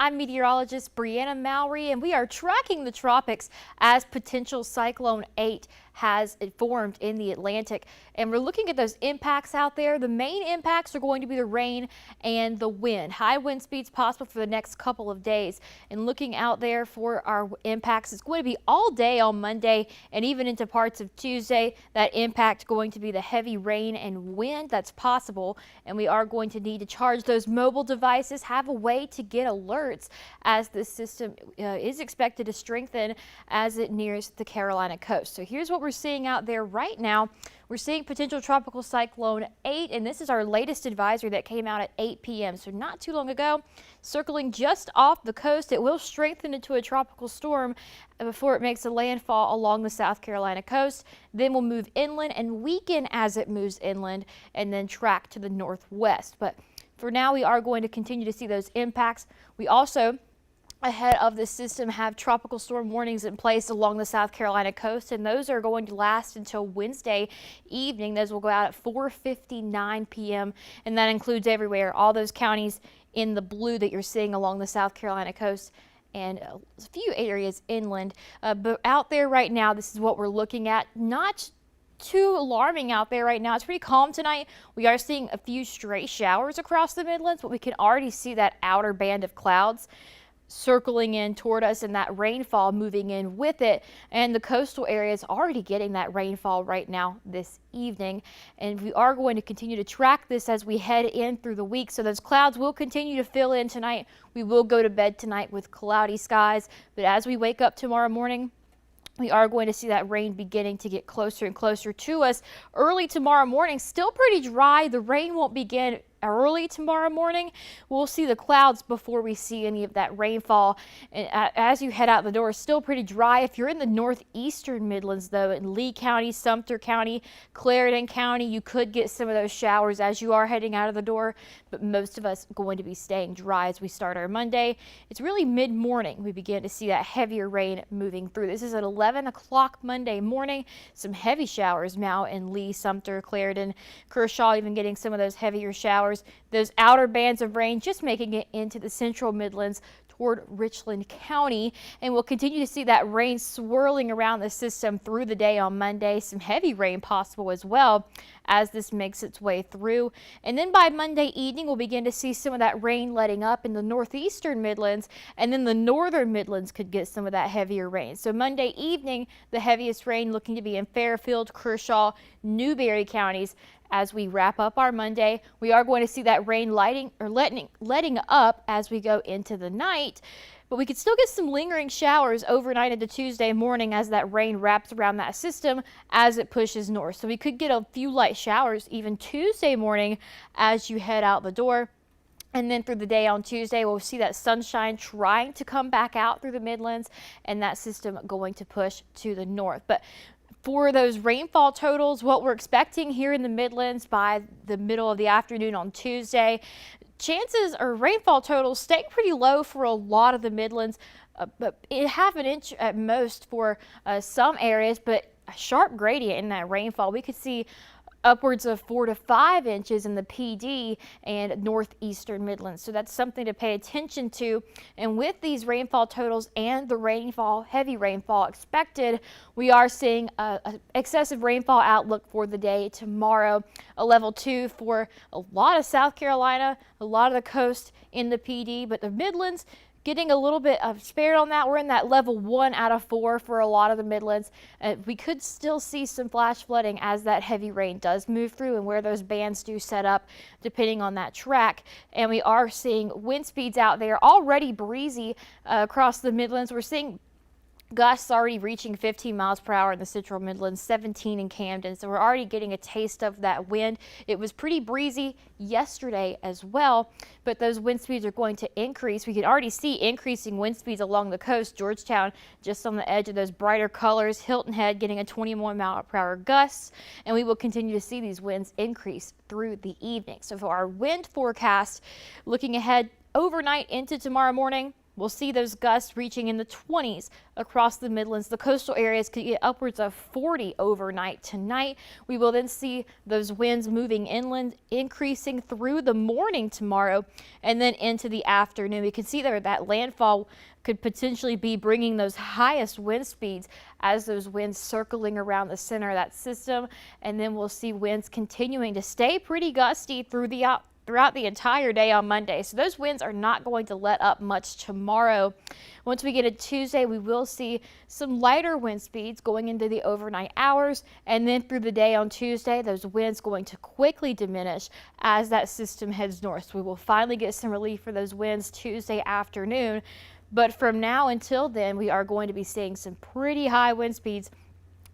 I'm meteorologist Brianna Mowry, and we are tracking the tropics as potential Cyclone 8 has formed in the Atlantic. And we're looking at those impacts out there. The main impacts are going to be the rain and the wind. High wind speeds possible for the next couple of days. And looking out there for our impacts, it's going to be all day on Monday and even into parts of Tuesday. That impact going to be the heavy rain and wind that's possible. And we are going to need to charge those mobile devices, have a way to get alerts as this system is expected to strengthen as it nears the Carolina coast. So here's what we're seeing out there right now. We're seeing potential tropical cyclone 8, and this is our latest advisory that came out at 8 p.m. So not too long ago, circling just off the coast. It will strengthen into a tropical storm before it makes a landfall along the South Carolina coast. Then we'll move inland and weaken as it moves inland and then track to the northwest. But for now, we are going to continue to see those impacts. We also, ahead of this system, have tropical storm warnings in place along the South Carolina coast, and those are going to last until Wednesday evening. Those will go out at 4:59 p.m. and that includes everywhere, all those counties in the blue that you're seeing along the South Carolina coast and a few areas inland. But out there right now, this is what we're looking at. Not too alarming out there right now. It's pretty calm tonight. We are seeing a few stray showers across the Midlands, but we can already see that outer band of clouds circling in toward us and that rainfall moving in with it. And the coastal area is already getting that rainfall right now this evening. And we are going to continue to track this as we head in through the week. So those clouds will continue to fill in tonight. We will go to bed tonight with cloudy skies, but as we wake up tomorrow morning, we are going to see that rain beginning to get closer and closer to us early tomorrow morning. Still pretty dry. The rain won't begin early tomorrow morning. We'll see the clouds before we see any of that rainfall. And as you head out the door, still pretty dry. If you're in the northeastern Midlands, though, in Lee County, Sumter County, Clarendon County, you could get some of those showers as you are heading out of the door. But most of us going to be staying dry as we start our Monday. It's really mid-morning we begin to see that heavier rain moving through. This is at 11 o'clock Monday morning. Some heavy showers now in Lee, Sumter, Clarendon, Kershaw, even getting some of those heavier showers. Those outer bands of rain just making it into the central Midlands toward Richland County, and we'll continue to see that rain swirling around the system through the day on Monday. Some heavy rain possible as well as this makes its way through. And then by Monday evening, we'll begin to see some of that rain letting up in the northeastern Midlands, and then the northern Midlands could get some of that heavier rain. So Monday evening, the heaviest rain looking to be in Fairfield, Kershaw, Newberry counties. As we wrap up our Monday, we are going to see that rain letting up as we go into the night, but we could still get some lingering showers overnight into Tuesday morning as that rain wraps around that system as it pushes north. So we could get a few light showers even Tuesday morning as you head out the door. And then through the day on Tuesday, we'll see that sunshine trying to come back out through the Midlands and that system going to push to the north. But for those rainfall totals, what we're expecting here in the Midlands by the middle of the afternoon on Tuesday, chances or rainfall totals staying pretty low for a lot of the Midlands, but half an inch at most for some areas, but a sharp gradient in that rainfall. We could see upwards of 4 to 5 inches in the PD and northeastern Midlands. So that's something to pay attention to. And with these rainfall totals and the rainfall, heavy rainfall expected, we are seeing an excessive rainfall outlook for the day tomorrow. A level 2 for a lot of South Carolina, a lot of the coast in the PD, but the Midlands getting a little bit of spared on that. We're in that level 1 out of 4 for a lot of the Midlands. We could still see some flash flooding as that heavy rain does move through and where those bands do set up depending on that track. And we are seeing wind speeds out there already breezy across the Midlands. We're seeing gusts already reaching 15 miles per hour in the central Midlands, 17 in Camden. So we're already getting a taste of that wind. It was pretty breezy yesterday as well, but those wind speeds are going to increase. We can already see increasing wind speeds along the coast. Georgetown just on the edge of those brighter colors. Hilton Head getting a 21 mile per hour gusts, and we will continue to see these winds increase through the evening. So for our wind forecast, looking ahead overnight into tomorrow morning, We'll see those gusts reaching in the 20s across the Midlands. The coastal areas could get upwards of 40 overnight tonight. We will then see those winds moving inland, increasing through the morning tomorrow and then into the afternoon. We can see there that landfall could potentially be bringing those highest wind speeds as those winds circling around the center of that system. And then we'll see winds continuing to stay pretty gusty throughout the entire day on Monday. So those winds are not going to let up much tomorrow. Once we get to Tuesday, we will see some lighter wind speeds going into the overnight hours, and then through the day on Tuesday, those winds going to quickly diminish as that system heads north. So we will finally get some relief for those winds Tuesday afternoon. But from now until then, we are going to be seeing some pretty high wind speeds.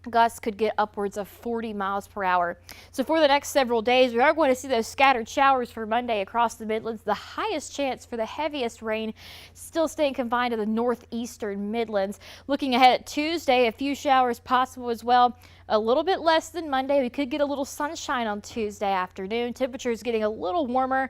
Gusts could get upwards of 40 miles per hour. So for the next several days, we are going to see those scattered showers for Monday across the Midlands. The highest chance for the heaviest rain still staying confined to the northeastern Midlands. Looking ahead at Tuesday, a few showers possible as well. A little bit less than Monday. We could get a little sunshine on Tuesday afternoon. Temperatures getting a little warmer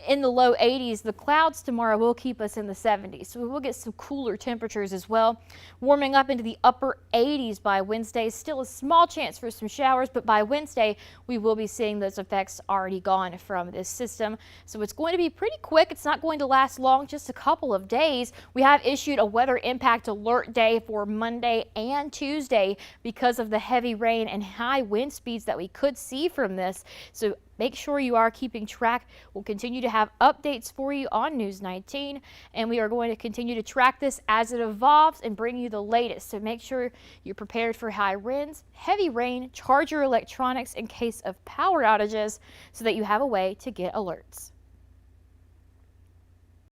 in the low 80s. The clouds tomorrow will keep us in the 70s. So we will get some cooler temperatures as well. Warming up into the upper 80s by Wednesday. Still a small chance for some showers, but by Wednesday we will be seeing those effects already gone from this system. So it's going to be pretty quick. It's not going to last long, just a couple of days. We have issued a weather impact alert day for Monday and Tuesday because of the heavy rain and high wind speeds that we could see from this. So make sure you are keeping track. We'll continue to have updates for you on News 19, and we are going to continue to track this as it evolves and bring you the latest. So make sure you're prepared for high winds, heavy rain, charge your electronics in case of power outages so that you have a way to get alerts.